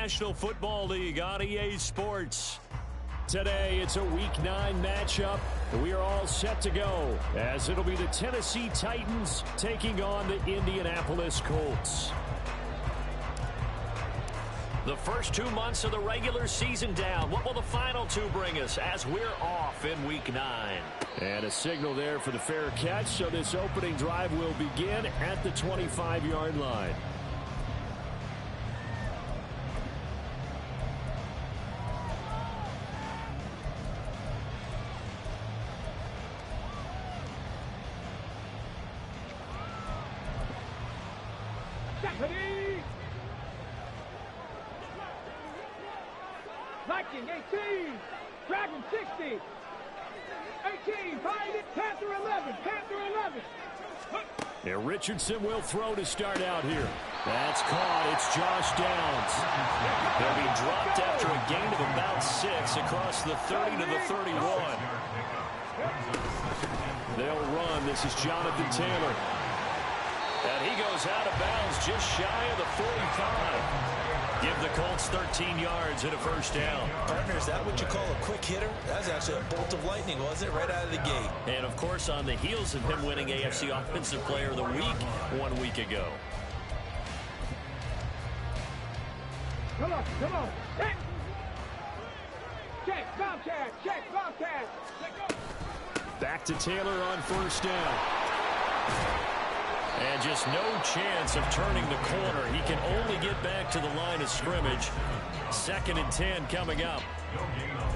National Football League on EA Sports. Today, it's a Week 9 matchup. We are all set to go, as it'll be the Tennessee Titans taking on the Indianapolis Colts. The first 2 months of the regular season down. What will the final two bring us as we're off in Week 9? And a signal there for the fair catch, so this opening drive will begin at the 25-yard line. Viking 18, Dragon 60, 18, find it, Panther 11, Panther 11. And Richardson will throw to start out here. That's caught. It's Josh Downs. He'll be dropped after a gain of about 6 across the 30 to the 31. They'll run. This is Jonathan Taylor. And he goes out of bounds just shy of the 45. Give the Colts 13 yards and a first down. Partner, is that what you call a quick hitter? That was actually a bolt of lightning, wasn't it? Right out of the gate. And, of course, on the heels of him winning AFC Offensive Player of the Week 1 week ago. Come on. Check. Check, Bobcat. Check, Bobcat. Back to Taylor on first down. And just no chance of turning the corner. He can only get back to the line of scrimmage. 2nd and 10 coming up.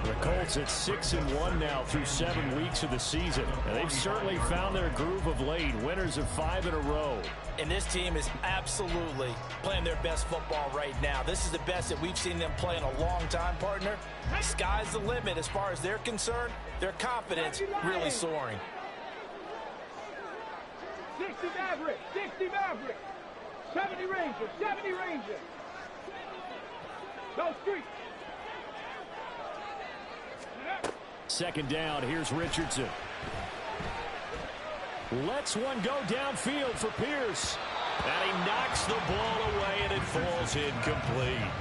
The Colts at 6-1 now through 7 weeks of the season. And they've certainly found their groove of late. Winners of 5 in a row. And this team is absolutely playing their best football right now. This is the best that we've seen them play in a long time, partner. Sky's the limit as far as they're concerned. Their confidence really soaring. 60 Maverick, 70 Ranger. Go street. 2nd down, here's Richardson. Lets one go downfield for Pierce. And he knocks the ball away and it falls incomplete.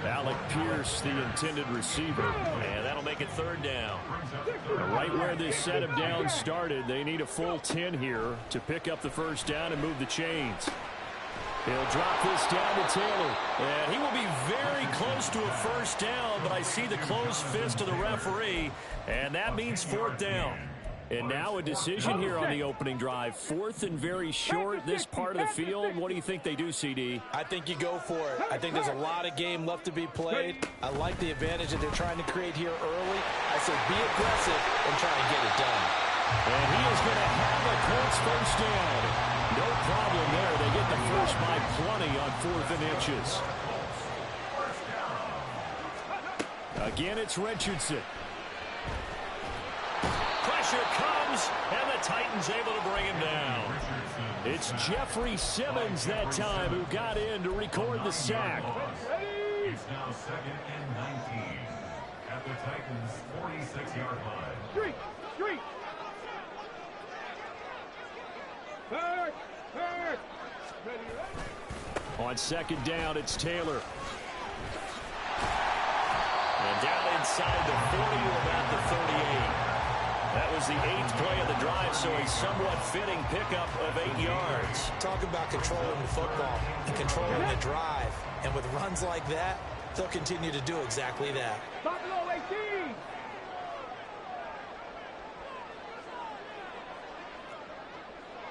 Alec Pierce, the intended receiver. And that'll make it 3rd down. Right where this set of downs started, they need a full 10 here to pick up the first down and move the chains. He'll drop this down to Taylor. And he will be very close to a first down, but I see the closed fist of the referee, and that means 4th down. And now a decision here on the opening drive. 4th and very short, this part of the field. What do you think they do, CD? I think you go for it. I think there's a lot of game left to be played. I like the advantage that they're trying to create here early. I say be aggressive and try and get it done. And he is going to have a Colts first down. No problem there. They get the first by plenty on 4th and inches. Again, it's Richardson. Pressure comes, and the Titans able to bring him down. It's Jeffrey Simmons that time who got in to record the sack. It's now 2nd and 19 at the Titans' 46-yard line. Street. Third. On 2nd down, it's Taylor. And down inside the 40 or about the 38. That was the 8th play of the drive, so a somewhat fitting pickup of 8 yards. Talk about controlling the football and controlling the drive. And with runs like that, they'll continue to do exactly that. Buffalo 18.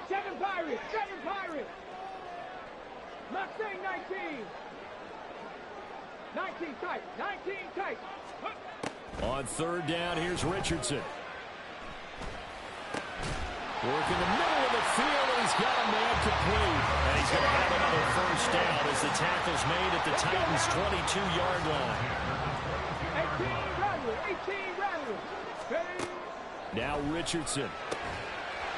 Seven Pirates. Mustang 19. 19 tight. On 3rd down, here's Richardson. Working the middle of the field, and he's got a man complete. And he's going to have another first down as the tackle's made at the Titans' 22-yard line. 18 Rattler. Now Richardson.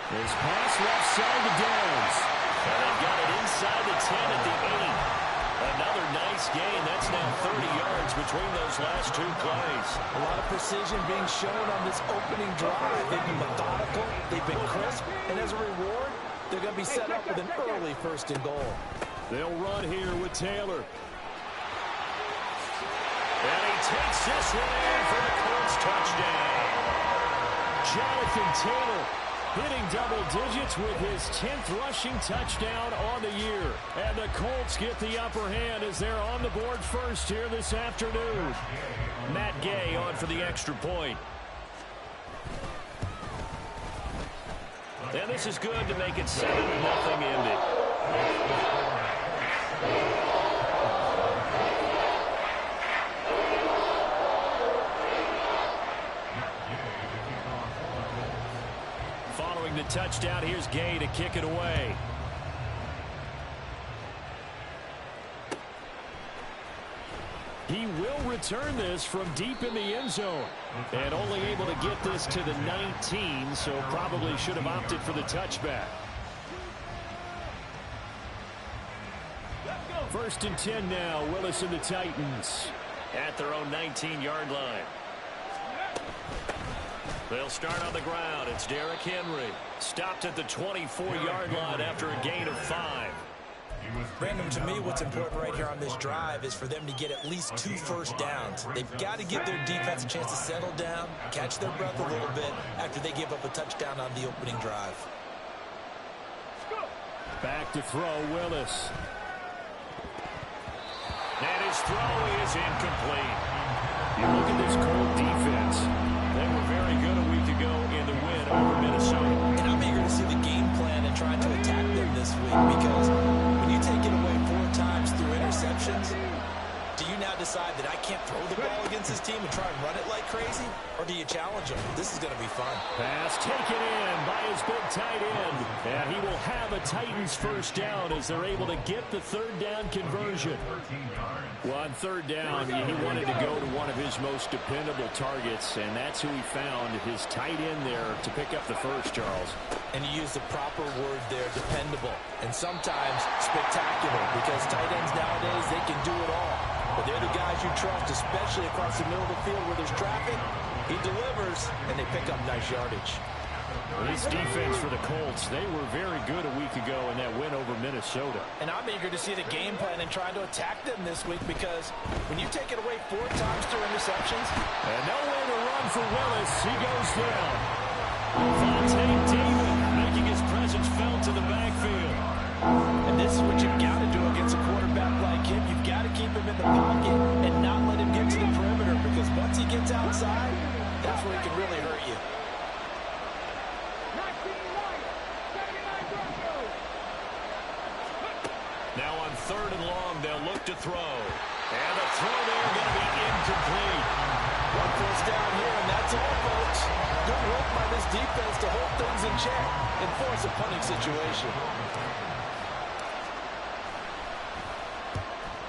His pass left side to Downs. And they've got it inside the 10 at the 8. Another nice gain. That's now 30 yards between those last 2 plays. A lot of precision being shown on this opening drive. They've been methodical, they've been crisp, and as a reward, they're going to be set up with an early 1st and goal. They'll run here with Taylor. takes this one in for the Colts touchdown. Jonathan Taylor hitting double digits with his 10th rushing touchdown on the year. And the Colts get the upper hand as they're on the board first here this afternoon. Matt Gay on for the extra point. And this is good to make it 7-0 Indy. Following the touchdown, here's Gay to kick it away. He will return this from deep in the end zone. And only able to get this to the 19, so probably should have opted for the touchback. First and 10 now, Willis and the Titans at their own 19-yard line. They'll start on the ground. It's Derrick Henry. Stopped at the 24-yard line after a gain of 5. Brandon, to me, what's important right here on this drive is for them to get at least 2 first downs. They've got to give their defense a chance to settle down, catch their breath a little bit after they give up a touchdown on the opening drive. Back to throw, Willis. And his throw is incomplete. You look at this Colt defense. They were very good a week ago in the win over Minnesota. And I'm eager to see the game plan and trying to attack them this week, because when you take it away 4 times through interceptions, do you now decide that I can't throw the ball against this team and try and run it like crazy? Or do you challenge them? This is going to be fun. Pass taken in by his big tight end. And he will have a Titans first down as they're able to get the third down conversion. Well, on third down, he wanted to go to one of his most dependable targets, and that's who he found, his tight end there to pick up the first, Charles. And you use the proper word there, dependable, and sometimes spectacular, because tight ends nowadays, they can do it all. But they're the guys you trust, especially across the middle of the field where there's traffic. He delivers, and they pick up nice yardage. This defense for the Colts, they were very good a week ago in that win over Minnesota. And I'm eager to see the game plan and trying to attack them this week, because when you take it away 4 times through interceptions. And nowhere to run for Willis. He goes down. Vontae David making his presence felt to the backfield. And this is what you've got to do against a quarterback like him. You've got to keep him in the pocket and not let him get to the perimeter, because once he gets outside, that's where he can really hurt you. Now on third and long, they'll look to throw. And the throw there going to be incomplete. 1 first down here, and that's all, folks. Good work by this defense to hold things in check and force a punting situation.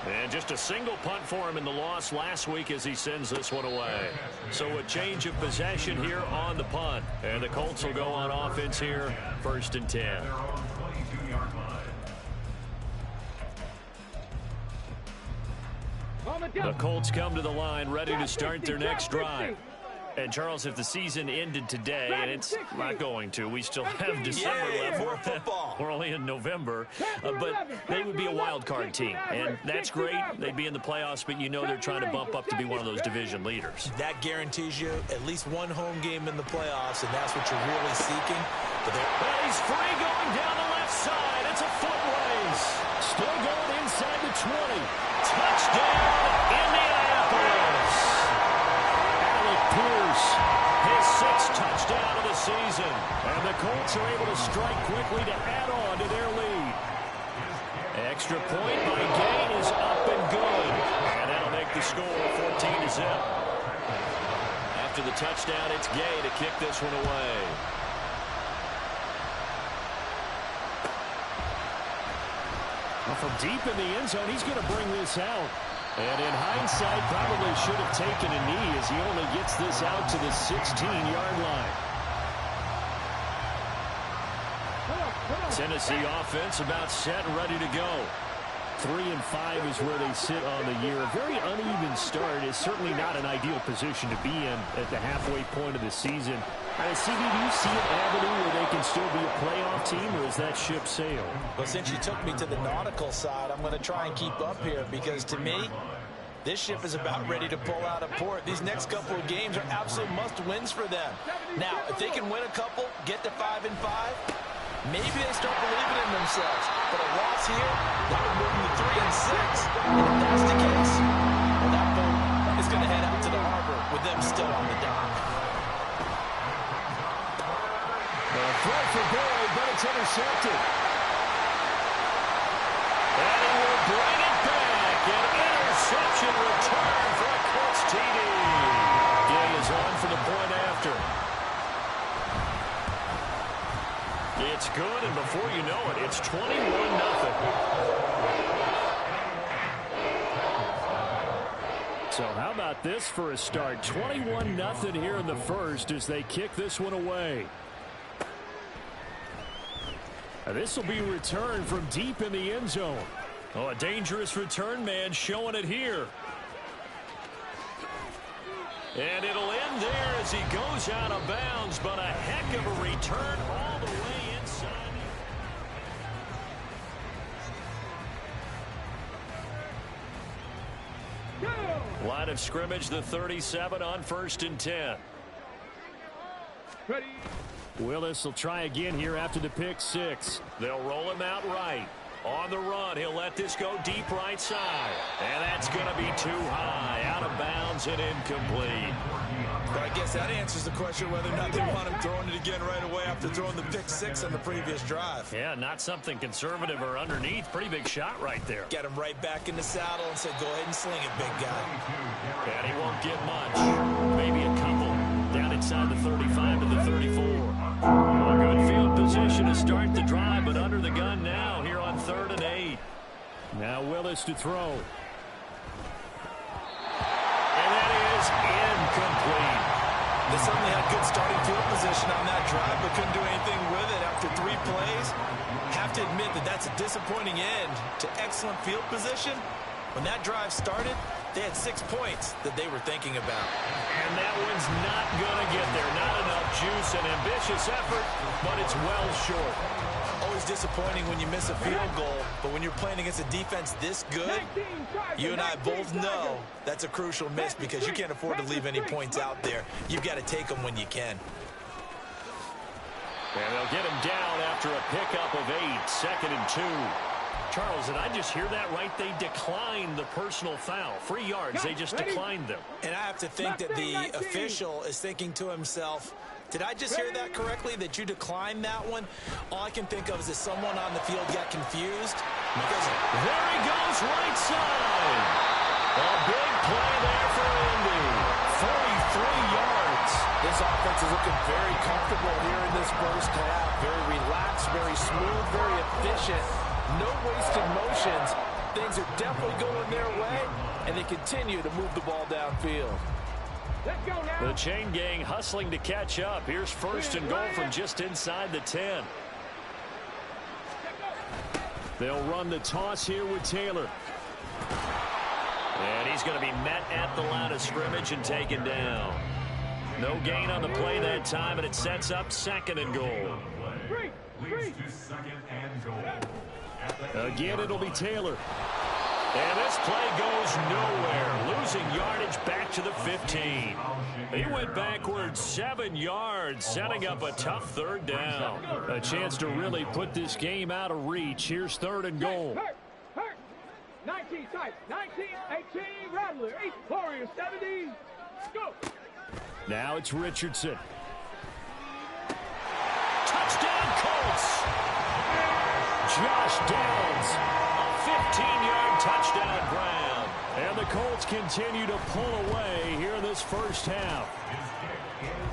And just a single punt for him in the loss last week as he sends this one away. So a change of possession here on the punt. And the Colts will go on offense here, first and 10. The Colts come to the line ready to start their next drive. And, Charles, if the season ended today, and it's not going to, we still have December left. More football. We're only in November. But they would be a wild card team. And that's great. They'd be in the playoffs, but you know they're trying to bump up to be one of those division leaders. That guarantees you at least 1 home game in the playoffs, and that's what you're really seeking. But he's free going down the left side. It's a foot race. Still going inside the 20. Touchdown, Indianapolis. Alec Pierce, his 6th touchdown of the season. And the Colts are able to strike quickly to add on to their lead. Extra point by Gain is up and good. And that'll make the score 14-0. After the touchdown, it's Gay to kick this one away. From deep in the end zone, he's going to bring this out. And in hindsight, probably should have taken a knee as he only gets this out to the 16-yard line. Tennessee offense about set and ready to go. 3-5 is where they sit on the year. A very uneven start is certainly not an ideal position to be in at the halfway point of the season. CB, do you see an avenue where they can still be a playoff team, or is that ship sailed? Well, since you took me to the nautical side, I'm going to try and keep up here, because to me, This ship is about ready to pull out of port. These next couple of games are absolute must-wins for them. Now, if they can win a couple, get to 5-5, maybe they start believing in themselves. But a loss here, that would move them to 3-6. And if that's the case, well, that boat is going to head out to the harbor with them still on the dock. Throw for Boyd, but it's intercepted. And he will bring it back. An interception return for a Colts TD. Gay is on for the point after. It's good, and before you know it, it's 21-0. So how about this for a start? 21-0 here in the first as they kick this one away. This will be returned from deep in the end zone. Oh, a dangerous return man showing it here. And it'll end there as he goes out of bounds, but a heck of a return all the way inside. Line of scrimmage, the 37 on 1st and 10. Ready. Willis will try again here after the pick six. They'll roll him out right. On the run, he'll let this go deep right side. And that's going to be too high. Out of bounds and incomplete. But I guess that answers the question whether or not they want him throwing it again right away after throwing the pick six on the previous drive. Yeah, not something conservative or underneath. Pretty big shot right there. Get him right back in the saddle and say, go ahead and sling it, big guy. And he won't get much. Maybe a couple. Down inside the 35 to the 34. A good field position to start the drive, but under the gun now here on 3rd and 8. Now Willis to throw. And that is incomplete. They certainly had good starting field position on that drive, but couldn't do anything with it after 3 plays. Have to admit that that's a disappointing end to excellent field position. When that drive started, they had 6 points that they were thinking about. And that one's not going to get there. Not enough juice, an ambitious effort, but it's well short. Always disappointing when you miss a field goal, but when you're playing against a defense this good, you and I both know that's a crucial miss because you can't afford to leave any points out there. You've got to take them when you can. And they'll get him down after a pickup of 8, 2nd and 2. Charles, did I just hear that right? They declined the personal foul. 3 yards, they just declined them. And I have to think that the official is thinking to himself, did I just hear that correctly, that you declined that one? All I can think of is that someone on the field got confused. Because there he goes, right side. A big play there for Indy. 43 yards. This offense is looking very comfortable here in this first half. Very relaxed, very smooth, very efficient. No wasted motions. Things are definitely going their way, and they continue to move the ball downfield. Let's go now. The chain gang hustling to catch up. Here's 1st and goal from just inside the 10. They'll run the toss here with Taylor. And he's going to be met at the line of scrimmage and taken down. No gain on the play that time, and it sets up 2nd and goal. Leads to 2nd and goal. Again, it'll be Taylor. And this play goes nowhere. Losing yardage back to the 15. He went backwards 7 yards, setting up a tough 3rd down. A chance to really put this game out of reach. Here's 3rd and goal. Hurt. 19 tight. 19, 18, Rattler. 8, Warrior, 70. Go. Now it's Richardson. Touchdown, Colts. Josh Downs. 15-yard touchdown ground. And the Colts continue to pull away here in this first half.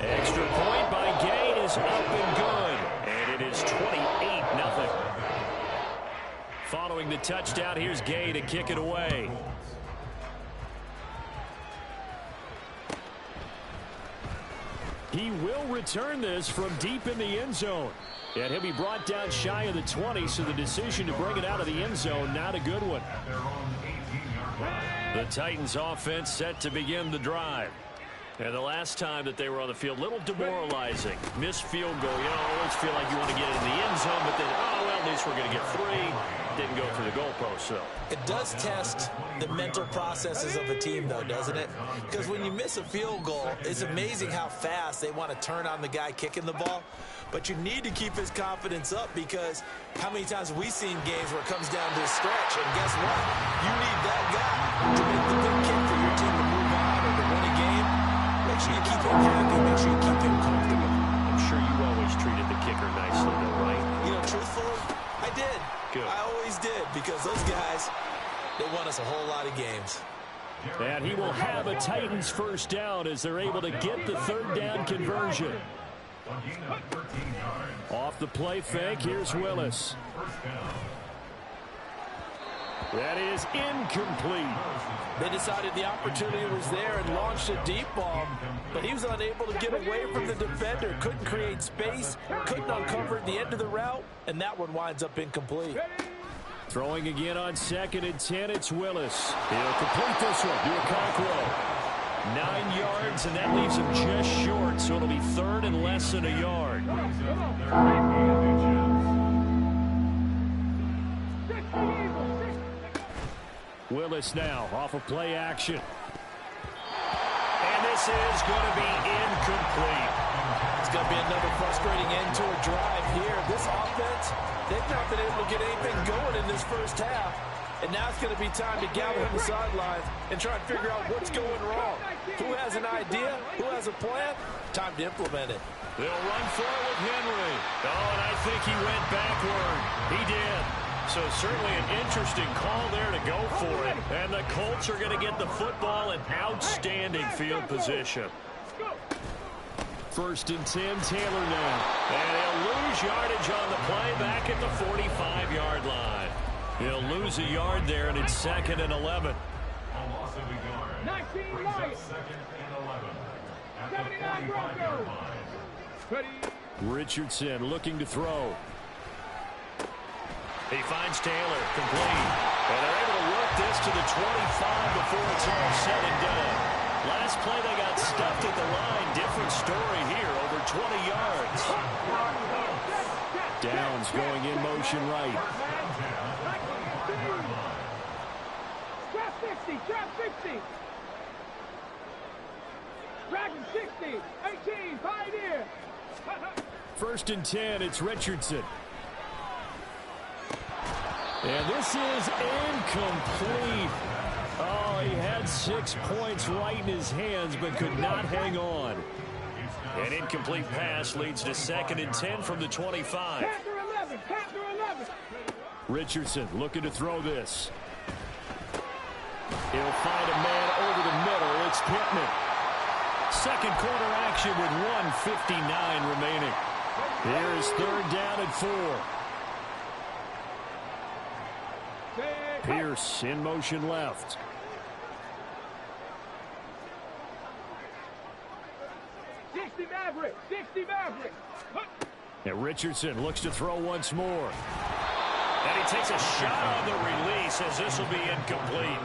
Extra point by Gay is up and good. And it is 28-0. Following the touchdown, here's Gay to kick it away. He will return this from deep in the end zone. And he'll be brought down shy of the 20, so the decision to bring it out of the end zone, not a good one. The Titans offense set to begin the drive. And the last time that they were on the field, a little demoralizing. Missed field goal. You know, I always feel like you want to get in the end zone, but then, oh, well, at least we're going to get 3. didn't go through the goalpost, though. It does test the mental processes of a team, though, doesn't it? Because when you miss a field goal, it's amazing how fast they want to turn on the guy kicking the ball. But you need to keep his confidence up, because how many times have we seen games where it comes down to a stretch, and guess what? You need that guy to make the big kick for your team to move on or to win a game. Make sure you keep him happy. Make sure you keep him comfortable. I'm sure you always treated the kicker nicely, though, right? You know, truthfully, I did. Good. I always did, because those guys, they won us a whole lot of games. And he will have a Titans first down as they're able to get the third down conversion. Off the play fake, here's Willis. That is incomplete. They decided the opportunity was there and launched a deep ball, but he was unable to get away from the defender, couldn't create space, couldn't uncover the end of the route, and that one winds up incomplete. Throwing again on 2nd and 10, it's Willis. He'll complete this one to Okonkwo. 9 yards, and that leaves him just short, so it'll be 3rd and less than a yard. Willis now off of play action. And this is going to be incomplete. It's going to be another frustrating end to a drive here. This offense, they've not been able to get anything going in this first half. And now it's going to be time to gather on the sidelines and try and figure out what's going wrong. Who has an idea? Who has a plan? Time to implement it. They'll run for it with Henry. Oh, and I think he went backward. He did. So certainly an interesting call there to go for it. And the Colts are going to get the football in outstanding field position. 1st and 10, Taylor now. And he'll lose yardage on the play back at the 45-yard line. He'll lose a yard there, and it's 2nd and 11. 19 Lions. 79 Broncos. Richardson looking to throw. He finds Taylor, complete. And they're able to work this to the 25 before it's all said and done. Last play they got stuffed at the line. Different story here, over 20 yards. Downs going in motion right. Trap 60, trap 60. Dragon 60, 18, Pioneer. 1st and 10, it's Richardson. And this is incomplete. Oh, he had 6 points right in his hands, but could not hang on. An incomplete pass leads to 2nd and 10 from the 25. Panther 11, Panther 11. Richardson looking to throw this. He'll find a man over the middle. It's Pittman. 2nd quarter action with 1:59 remaining. Here's 3rd down and 4. Pierce in motion left. Maverick, 60 Maverick. And Richardson looks to throw once more. And he takes a shot on the release as this will be incomplete.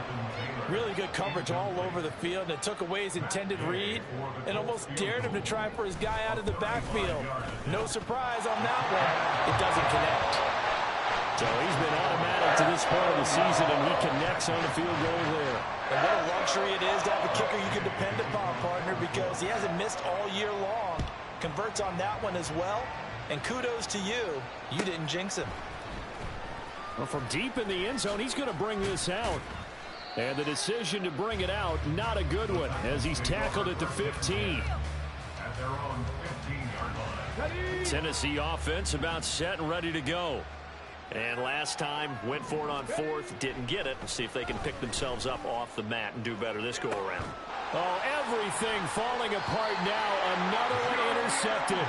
Really good coverage all over the field, and it took away his intended read and almost dared him to try for his guy out of the backfield. No surprise on that one. It doesn't connect. So he's been automatic to this point of the season, and he connects on the field goal there. And what a luxury it is to have a kicker you can depend upon, partner, because he hasn't missed all year long. Converts on that one as well, and kudos to you. You didn't jinx him. Well, from deep in the end zone, he's going to bring this out. And the decision to bring it out, not a good one, as he's tackled at the 15. At their own 15-yard line. Tennessee offense about set and ready to go. And last time, went for it on 4th, didn't get it. Let's see if they can pick themselves up off the mat and do better this go-around. Oh, everything falling apart now. Another one intercepted.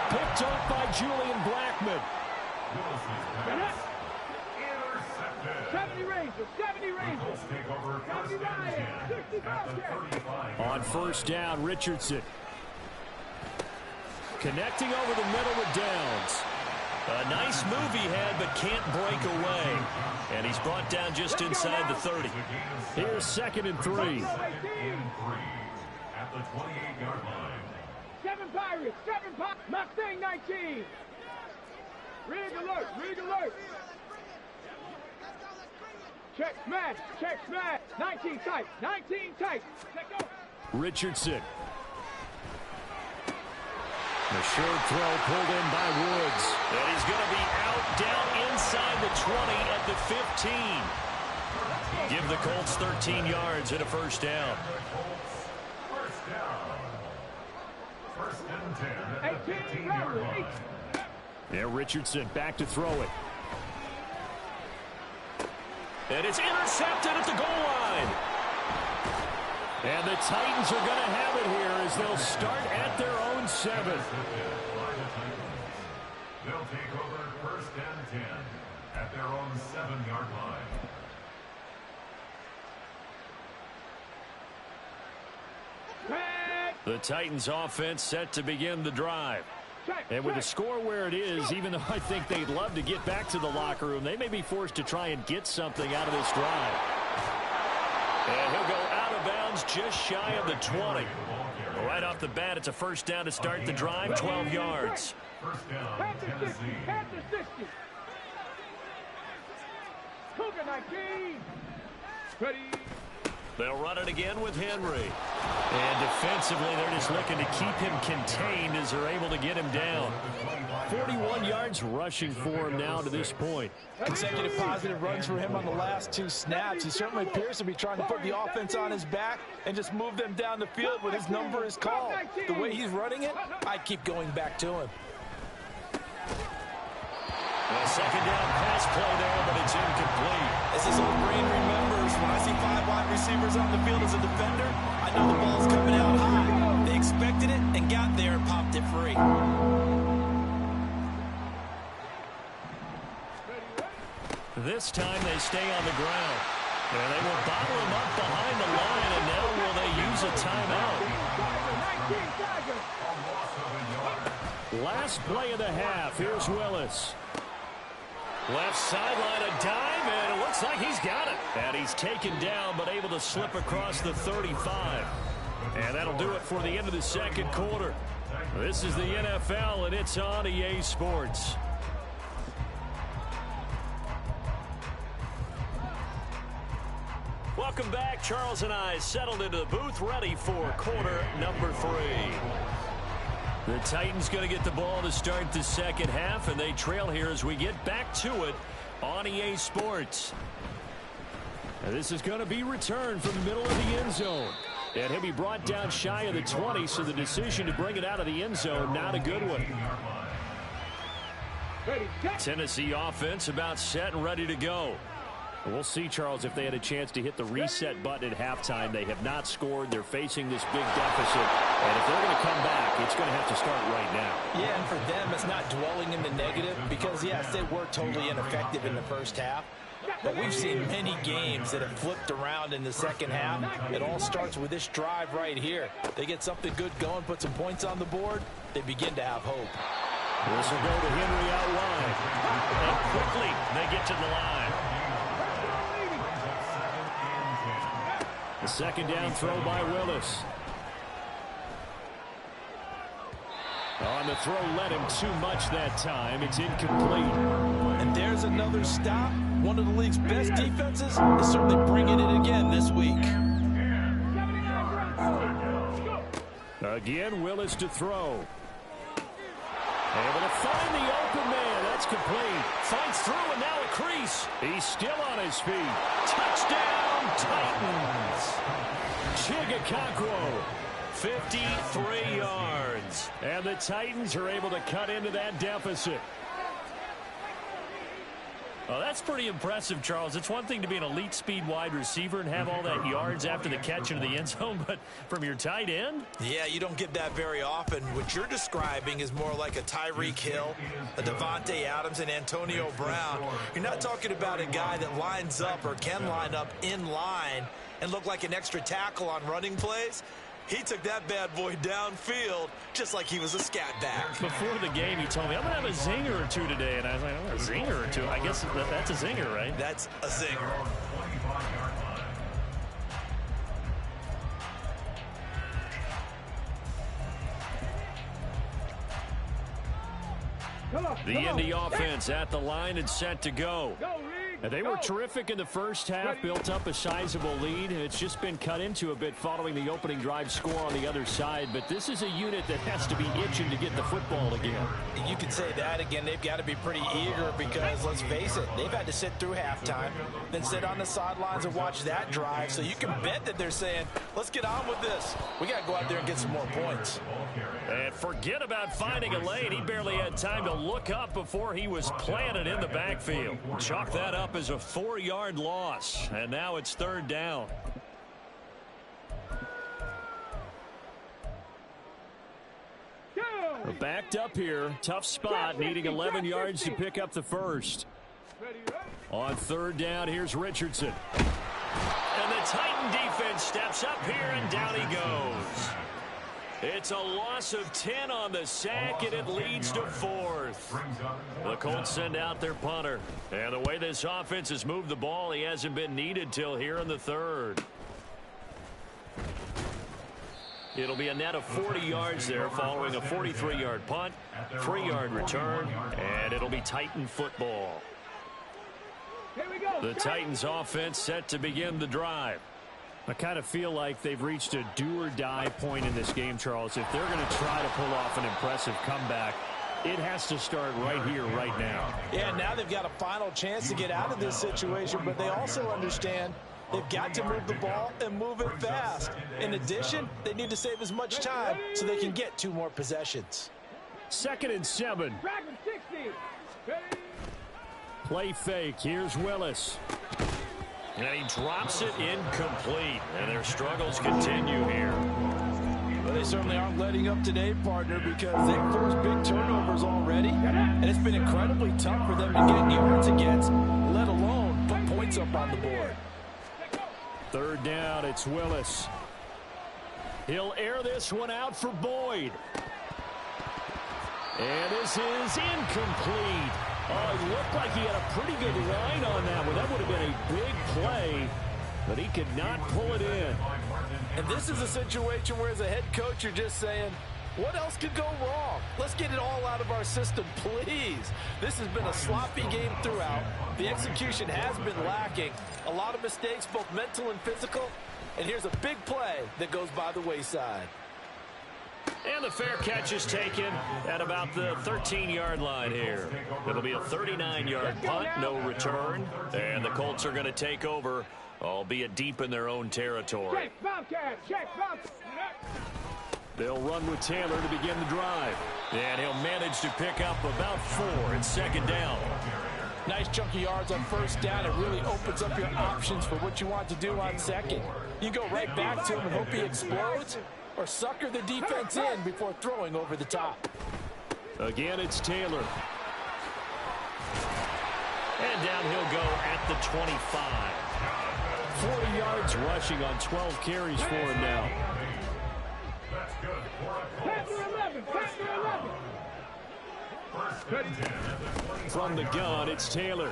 Picked up by Julian Blackman. 70 Rangers, 70 Rangers. 70 Lions, 65. On 1st down, Richardson. Connecting over the middle with Downs. A nice move he had, but can't break away. And he's brought down just inside the 30. Here's 2nd and 3. At the 28-yard line. 7 Pirates, 7 Pirates. Mustang 19. Rig alert, rig alert. Check smash. Check smash. 19 tight. 19 tight. Check go. Richardson. The short throw pulled in by Woods. And he's going to be out down inside the 20 at the 15. Give the Colts 13 yards and a first down. First and 10 at the 15-yard line. Yeah, Richardson back to throw it. And it's intercepted at the goal line. And the Titans are going to have it here as they'll start at their own 7. They'll take over first and 10 at their own 7-yard line. The Titans offense set to begin the drive. And with the score where it is, even though I think they'd love to get back to the locker room, they may be forced to try and get something out of this drive. And he'll go out of bounds just shy of the 20. Right off the bat, it's a first down to start the drive, 12 yards. First down, Tennessee. Panther 60. Cougar 19. Ready. They'll run it again with Henry. And defensively, they're just looking to keep him contained as they're able to get him down. 41 yards rushing for him now to this point. Consecutive positive runs for him on the last 2 snaps. He certainly appears to be trying to put the offense on his back and just move them down the field when his number is called. The way he's running it, I keep going back to him. A second down pass play there, but it's incomplete. As his old brain remembers, when I see 5 wide receivers on the field as a defender, I know the ball's coming out high. They expected it and got there and popped it free. This time they stay on the ground. And they will bottle him up behind the line, and now will they use a timeout? Last play of the half. Here's Willis. Left sideline, a dive, and it looks like he's got it. And he's taken down, but able to slip across the 35. And that'll do it for the end of the second quarter. This is the NFL, and it's on EA Sports. Welcome back. Charles and I settled into the booth, ready for quarter number 3. The Titans going to get the ball to start the second half, and they trail here as we get back to it on EA Sports. And this is going to be returned from the middle of the end zone. And he'll be brought down shy of the 20, so the decision to bring it out of the end zone, not a good one. Tennessee offense about set and ready to go. We'll see, Charles, if they had a chance to hit the reset button at halftime. They have not scored. They're facing this big deficit. And if they're going to come back, it's going to have to start right now. Yeah, and for them, it's not dwelling in the negative because, yes, they were totally ineffective in the first half. But we've seen many games that have flipped around in the second half. It all starts with this drive right here. They get something good going, put some points on the board, they begin to have hope. This will go to Henry out wide. And quickly, they get to the line. The second down throw by Willis. On the throw, led him too much that time. It's incomplete. And there's another stop. One of the league's best defenses is certainly bringing it again this week. Again, Willis to throw. Able to find the open man. That's complete. Fights through, and now a crease. He's still on his feet. Touchdown, Titans. Chigakakwo, 53 yards. And the Titans are able to cut into that deficit. Oh, that's pretty impressive, Charles. It's one thing to be an elite speed wide receiver and have all that yards after the catch into the end zone, but from your tight end? Yeah, you don't get that very often. What you're describing is more like a Tyreek Hill, a Devontae Adams, and Antonio Brown. You're not talking about a guy that lines up or can line up in line and look like an extra tackle on running plays. He took that bad boy downfield just like he was a scat back. Before the game, he told me, I'm going to have a zinger or two today. And I was like, oh, a zinger or two? I guess that's a zinger, right? That's a zinger. The Indy offense at the line and set to go. Go, Reed. They were terrific in the first half, built up a sizable lead, and it's just been cut into a bit following the opening drive score on the other side. But this is a unit that has to be itching to get the football again. You could say that again. They've got to be pretty eager because, let's face it, they've had to sit through halftime, then sit on the sidelines and watch that drive. So you can bet that they're saying, let's get on with this. We got to go out there and get some more points. And forget about finding a lane. He barely had time to look up before he was planted in the backfield. Chalk that up as a 4-yard loss. And now it's third down. We're backed up here. Tough spot, needing 11 yards to pick up the first. On third down, here's Richardson. And the Titan defense steps up here, and down he goes. It's a loss of 10 on the sack, and it leads to fourth. The Colts send out their punter. And the way this offense has moved the ball, he hasn't been needed till here in the third. It'll be a net of 40 yards there following a 43-yard punt, 3-yard return, and it'll be Titan football. The Titans offense set to begin the drive. I kind of feel like they've reached a do-or-die point in this game, Charles. If they're going to try to pull off an impressive comeback, it has to start right here, right now. Yeah, now they've got a final chance to get out of this situation, but they also understand they've got to move the ball and move it fast. In addition, they need to save as much time so they can get 2 more possessions. 2nd and 7. Play fake. Here's Willis. And he drops it incomplete. And their struggles continue here. Well, they certainly aren't letting up today, partner, because they've forced big turnovers already. And it's been incredibly tough for them to get yards against, let alone put points up on the board. Third down, it's Willis. He'll air this one out for Boyd. And this is incomplete. Oh, it looked like he had a pretty good line on that one. That would have been a big play, but he could not pull it in. And this is a situation where, as a head coach, you're just saying, what else could go wrong? Let's get it all out of our system, please. This has been a sloppy game throughout. The execution has been lacking. A lot of mistakes, both mental and physical. And here's a big play that goes by the wayside. And the fair catch is taken at about the 13-yard line here. It'll be a 39-yard punt, no return. And the Colts are going to take over, albeit deep in their own territory. They'll run with Taylor to begin the drive. And he'll manage to pick up about 4. It's 2nd down. Nice chunky yards on 1st down. It really opens up your options for what you want to do on 2nd. You go right back to him and hope he explodes, or sucker the defense in before throwing over the top. Again, it's Taylor. And down he'll go at the 25. 40 yards rushing on 12 carries for him now. From the gun, it's Taylor.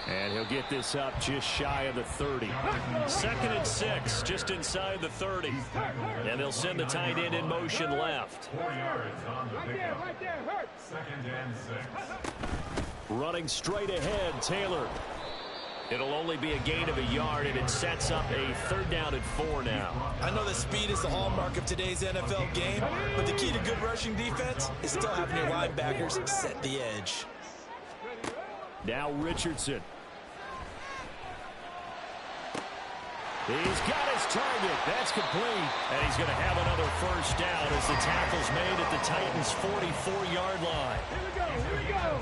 And he'll get this up just shy of the 30. 2nd and 6, just inside the 30. And they'll send the tight end in motion left. 4 yards on the pickup. 2nd and 6. Running straight ahead, Taylor. It'll only be a gain of a yard, and it sets up a 3rd down and 4 now. I know that speed is the hallmark of today's NFL game, but the key to good rushing defense is still having your linebackers set the edge. Now Richardson. He's got his target. That's complete. And he's going to have another 1st down as the tackle's made at the Titans' 44-yard line. Here we go.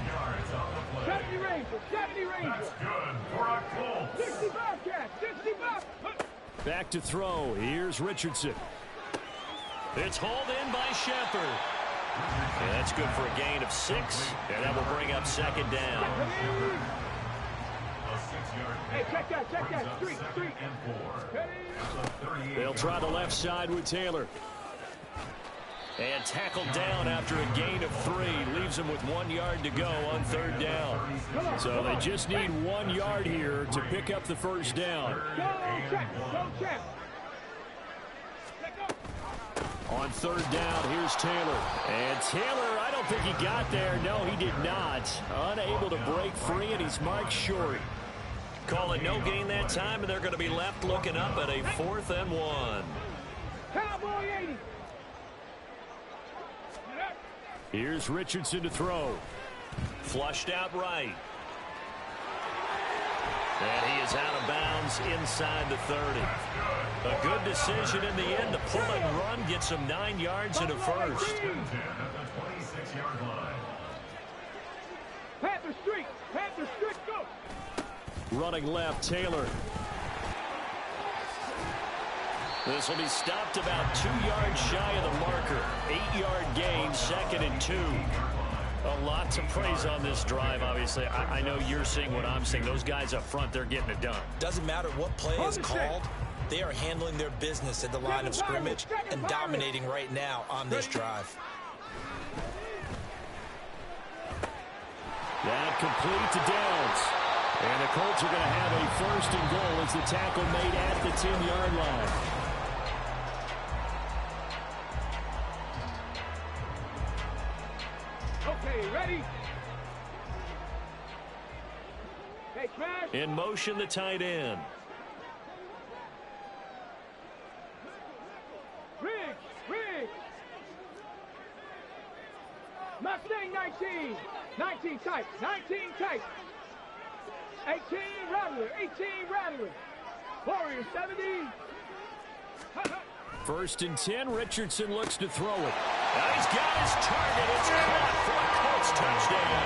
yards on the play. 70 Rangers. That's good for a Colts. 60 Bobcats. 60 Bobcats. Back to throw. Here's Richardson. It's hauled in by Shepard. And that's good for a gain of 6. And that will bring up 2nd down. Hey, check that. Street. They'll try the left side with Taylor. And tackled down after a gain of 3. Leaves him with 1 yard to go on 3rd down. So they just need 1 yard here to pick up the 1st down. Go check. On third down, here's Taylor. And Taylor, I don't think he got there. No, he did not. Unable to break free, and he's marked short. Calling no gain that time, and they're going to be left looking up at a 4th and 1. Cowboy 80. Here's Richardson to throw. Flushed out right. And he is out of bounds inside the 30. A good decision in the end. The pull and run gets him 9 yards and a first. Panther Street, go. Running left, Taylor. This will be stopped about 2 yards shy of the marker. 8-yard gain, 2nd and 2. A lot to praise on this drive, obviously. I know you're seeing what I'm seeing. Those guys up front, they're getting it done. Doesn't matter what play is called. They are handling their business at the line of scrimmage and dominating right now on this drive. That complete to Downs. And the Colts are going to have a 1st and goal as the tackle made at the 10-yard line. Okay, ready? Hey, Smash. In motion, the tight end. Riggs. Mustang 19. 19 tight. 18 Rattler. Warrior 70. 1st and 10, Richardson looks to throw it. Now he's got his target. It's caught for a Colts touchdown.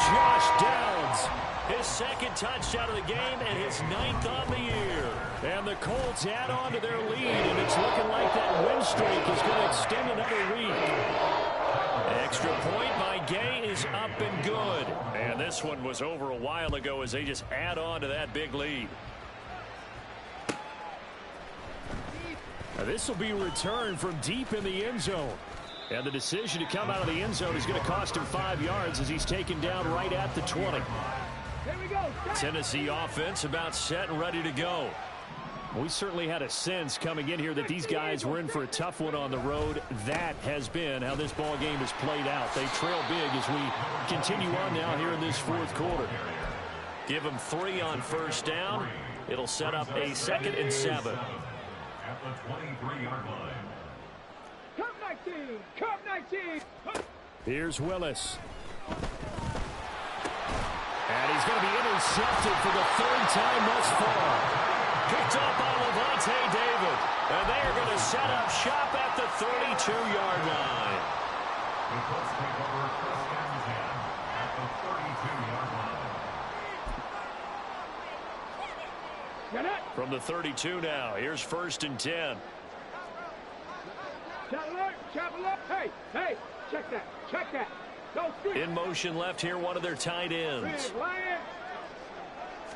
Josh Downs, his 2nd touchdown of the game and his 9th on the year. And the Colts add on to their lead, and it's looking like that win streak is going to extend another week. Extra point by Gay is up and good. And this one was over a while ago as they just add on to that big lead. Now this will be returned from deep in the end zone. And the decision to come out of the end zone is going to cost him 5 yards as he's taken down right at the 20. Here we go. Tennessee offense about set and ready to go. We certainly had a sense coming in here that these guys were in for a tough one on the road. That has been how this ball game has played out. They trail big as we continue on now here in this 4th quarter. Give him 3 on 1st down. It'll set up a 2nd and 7. At the 23-yard line. Cup 19. Here's Willis. And he's going to be intercepted for the 3rd time thus far. Picked up by Levante David. And they are going to set up shop at the 32-yard line. The Colts take over 1st and 10 at the 32-yard line. From the 32 now, here's 1st and 10. Chapel. Hey, check that. Go street. In motion left here, one of their tight ends. Lion.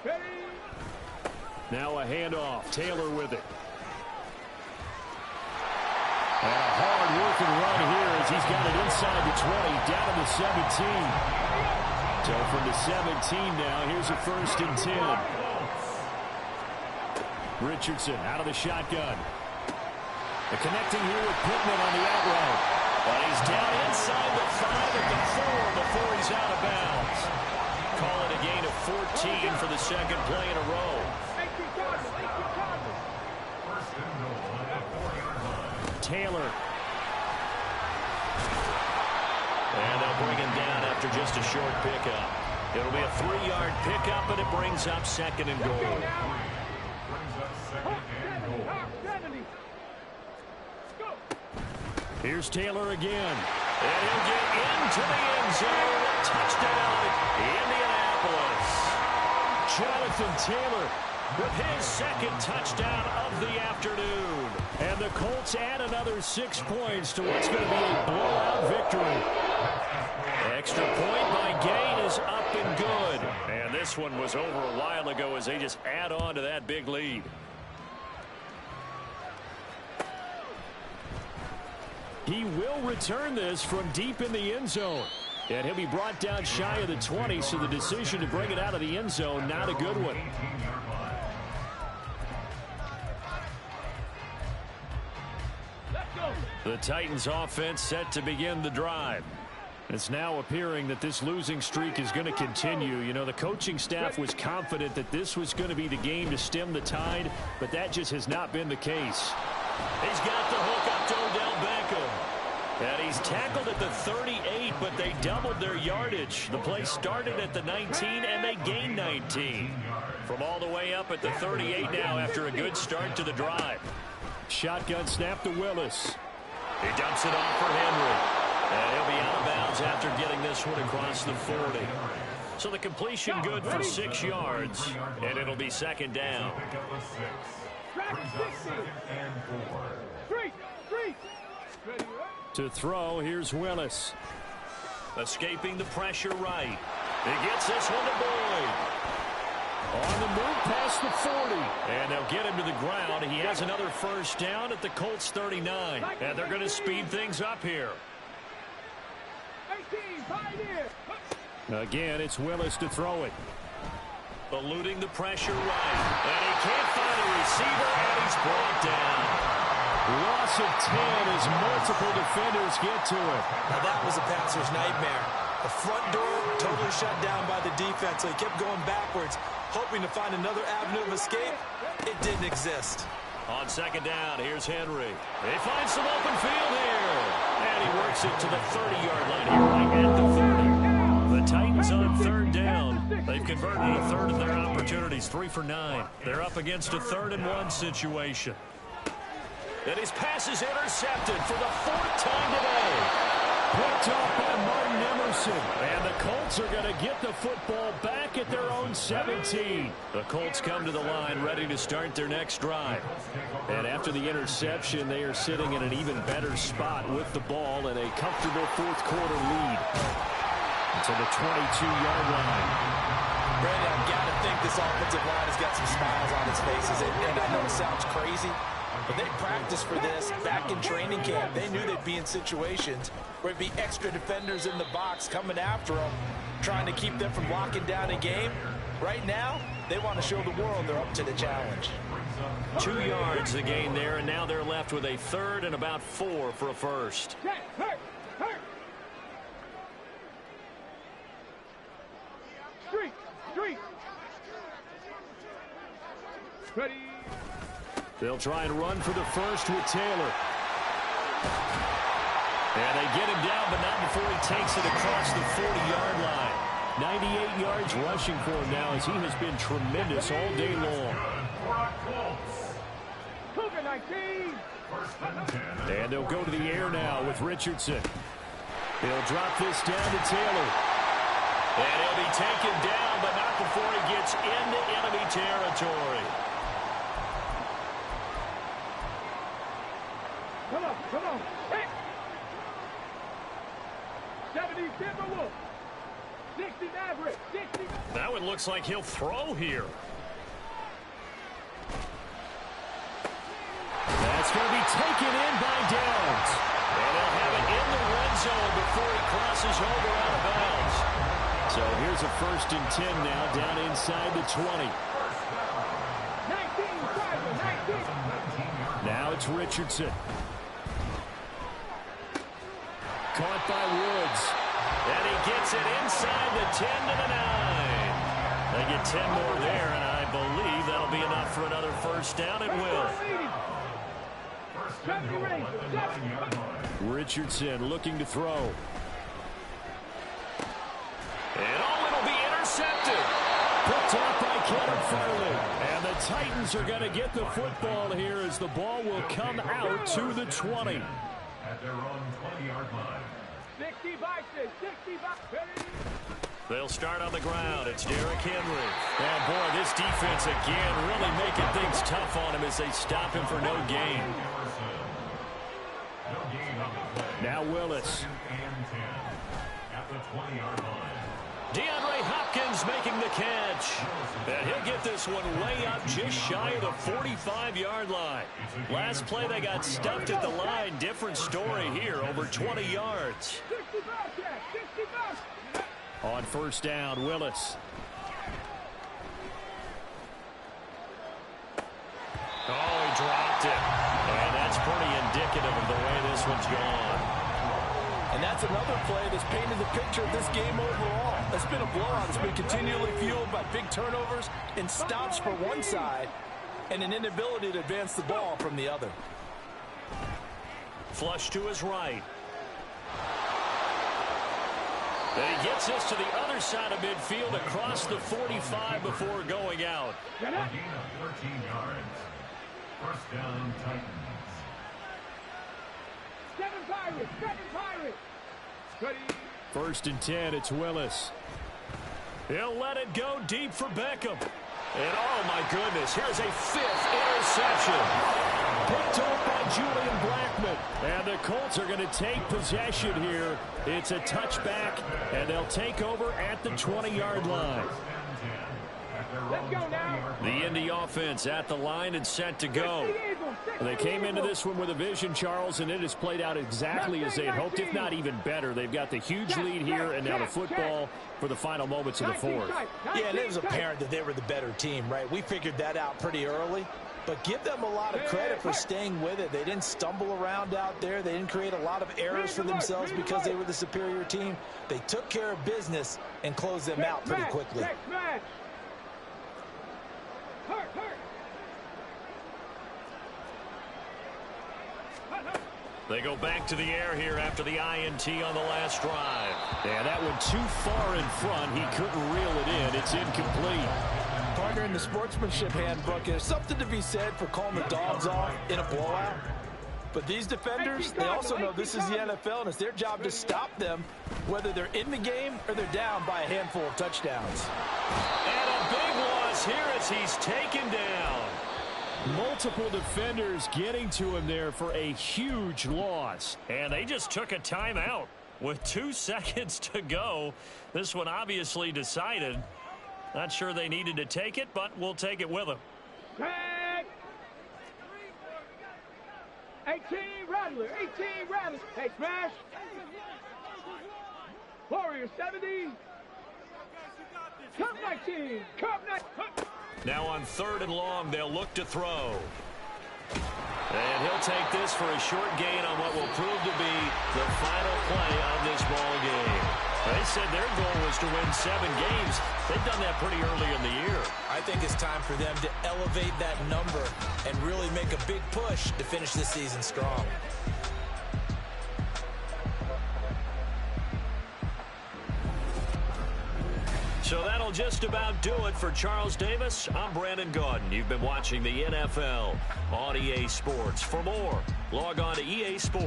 Ready. Now a handoff. Taylor with it. And a hard-working run here as he's got it inside the 20, down to the 17. So from the 17 now, here's a 1st and 10. Richardson out of the shotgun. And connecting here with Pittman on the out route. But he's down inside the 5 at the 4 before he's out of bounds. Call it a gain of 14 for the 2nd play in a row. Taylor. And they'll bring him down after just a short pickup. It'll be a 3-yard pickup, and it brings up 2nd and goal. Here's Taylor again. And he'll get into the end zone. Touchdown, Indianapolis. Jonathan Taylor with his 2nd touchdown of the afternoon. And the Colts add another 6 points to what's going to be a blowout victory. Extra point by Gay is up and good. And this one was over a while ago as they just add on to that big lead. He will return this from deep in the end zone. And he'll be brought down shy of the 20, so the decision to bring it out of the end zone, not a good one. The Titans offense set to begin the drive. It's now appearing that this losing streak is going to continue. You know, the coaching staff was confident that this was going to be the game to stem the tide, but that just has not been the case. He's got the hook up to Odell Beckham. And he's tackled at the 38, but they doubled their yardage. The play started at the 19, and they gained 19. From all the way up at the 38 now after a good start to the drive. Shotgun snap to Willis. He dumps it off for Henry. And he'll be out of bounds after getting this one across the 40. So the completion good for 6 yards, and it'll be second down. To throw, here's Willis. Escaping the pressure right. He gets this one to Boyd. On the move past the 40. And they'll get him to the ground. He has another first down at the Colts 39. And they're going to speed things up here. Again, it's Willis to throw it. Eluding the pressure right. And he can't find a receiver, and he's brought down. Loss of 10 as multiple defenders get to it. Now that was a passer's nightmare. The front door totally shut down by the defense, so he kept going backwards, hoping to find another avenue of escape. It didn't exist. On second down, here's Henry. He finds some open field here. And he works it to the 30-yard line here, right at the 30. The Titans on third down. They've converted a third of their opportunities, 3 for 9. They're up against a 3rd-and-1 situation. And his pass is intercepted for the 4th time today. Picked off by Martin Emerson. And the Colts are going to get the football back at their own 17. The Colts come to the line ready to start their next drive. And after the interception, they are sitting in an even better spot with the ball and a comfortable 4th-quarter lead. To the 22-yard line. Brandon, I've got to think this offensive line has got some smiles on its faces. And I know it sounds crazy, but they practiced for this back in training camp. They knew they'd be in situations where it'd be extra defenders in the box coming after them, trying to keep them from locking down a game. Right now, they want to show the world they're up to the challenge. 2 yards the gain there, and now they're left with a 3rd and about 4 for a first. Ready. They'll try and run for the first with Taylor. And they get him down, but not before he takes it across the 40-yard line. 98 yards rushing for him now as he has been tremendous all day long. And they'll go to the air now with Richardson. They'll drop this down to Taylor. And he'll be taken down, but not before he gets into enemy territory. Come on. Hey. 70 Timberwolves. 60 Maverick. 60. That one looks like he'll throw here. That's going to be taken in by Downs. And they'll have it in the red zone before he crosses over out of bounds. So here's a 1st and 10 now down inside the 20. 19. Now it's Richardson. Caught by Woods. And he gets it inside the 10 to the 9. They get 10 more there, and I believe that'll be enough for another first down. It will. Richardson looking to throw. And it'll be intercepted. Picked off by Kevin Farley. And the Titans are going to get the football here as the ball will come out to the 20. At their own 20-yard line. 60 boxes. 60 boxes. They'll start on the ground. It's Derrick Henry. And boy, this defense again really making things tough on him as they stop him for no gain. Now Willis. At the 20-yard line. DeAndre Hopkins making the catch. And he'll get this one way up just shy of the 45-yard line. Last play they got stuffed at the line. Different story here, over 20 yards. 60 boxes. 60 boxes. On first down, Willis. Oh, he dropped it. And that's pretty indicative of the way this one's gone. And that's another play that's painted the picture of this game overall. It's been a blowout. It's been continually fueled by big turnovers and stops for one side and an inability to advance the ball from the other. Flush to his right. And he gets this to the other side of midfield across the 45 before going out. A gain of 13 yards. First down, Titans. 7 Pirates, 7 Pirates. First and 10, it's Willis. He'll let it go deep for Beckham. And oh my goodness, here's a 5th interception. Picked up by Julian Blackman. And the Colts are going to take possession here. It's a touchback, and they'll take over at the 20-yard line. Let's go now. The Indy offense at the line and set to go. They came into this one with a vision, Charles, and it has played out exactly as they had hoped, if not even better. They've got the huge lead here, and now the football for the final moments of the fourth. Yeah, and it was apparent that they were the better team, right? We figured that out pretty early. But give them a lot of credit for staying with it. They didn't stumble around out there. They didn't create a lot of errors for themselves because they were the superior team. They took care of business and closed them out pretty quickly. They go back to the air here after the INT on the last drive. And that one too far in front. He couldn't reel it in. It's incomplete. Partner, in the sportsmanship handbook, there's something to be said for calling the dogs off in a blowout. But these defenders, they also know this is the NFL, and it's their job to stop them, whether they're in the game or they're down by a handful of touchdowns. And a big loss here as he's taken down. Multiple defenders getting to him there for a huge loss. And they just took a timeout with 2 seconds to go. This one obviously decided. Not sure they needed to take it, but we'll take it with them. 18 Rattler, 18 Rattler. Hey, Smash. Warrior 70. Cup 19. Cup 19. Now on 3rd and long, they'll look to throw. And he'll take this for a short gain on what will prove to be the final play of this ball game. They said their goal was to win 7 games. They've done that pretty early in the year. I think it's time for them to elevate that number and really make a big push to finish this season strong. So that'll just about do it for Charles Davis. I'm Brandon Gaudin. You've been watching the NFL on EA Sports. For more, log on to EA Sports.